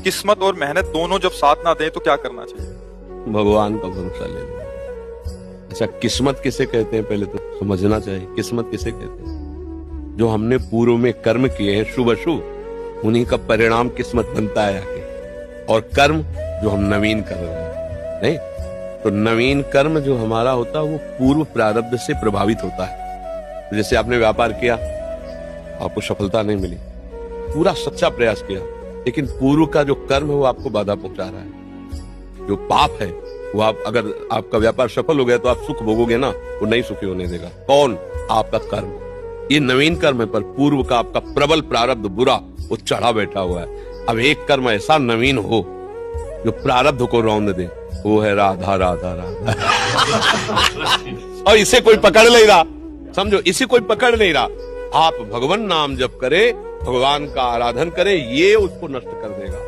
किस्मत और मेहनत दोनों जब साथ ना दें तो क्या करना चाहिए? भगवान का भरोसा ले लो। अच्छा, किस्मत किसे कहते हैं पहले तो समझना चाहिए। किस्मत किसे कहते हैं? जो हमने पूर्व में कर्म किए हैं शुभ अशुभ, उन्हीं का परिणाम किस्मत बनता है आगे। और कर्म जो हम नवीन कर रहे हैं, नहीं तो नवीन कर्म जो हमारा होता है वो पूर्व प्रारब्ध से प्रभावित होता है। जैसे आपने व्यापार किया, आपको सफलता नहीं मिली, पूरा सच्चा प्रयास किया, लेकिन पूर्व का जो कर्म है वो आपको बाधा पहुंचा रहा है। जो पाप है वो आप, अगर आपका व्यापार सफल हो गया तो आप सुख भोगोगे ना, वो नहीं सुखी होने देगा। कौन? आपका कर्म। ये नवीन कर्म है, पर पूर्व का आपका प्रबल प्रारब्ध बुरा वो चढ़ा बैठा हुआ है। अब एक कर्म ऐसा नवीन हो जो प्रारब्ध को रौंद दे, वो है राधा राधा राधा। और इसे कोई पकड़ नहीं रहा, समझो, इसे कोई पकड़ नहीं रहा। आप भगवान नाम जप करे, भगवान का आराधन करे, ये उसको नष्ट कर देगा।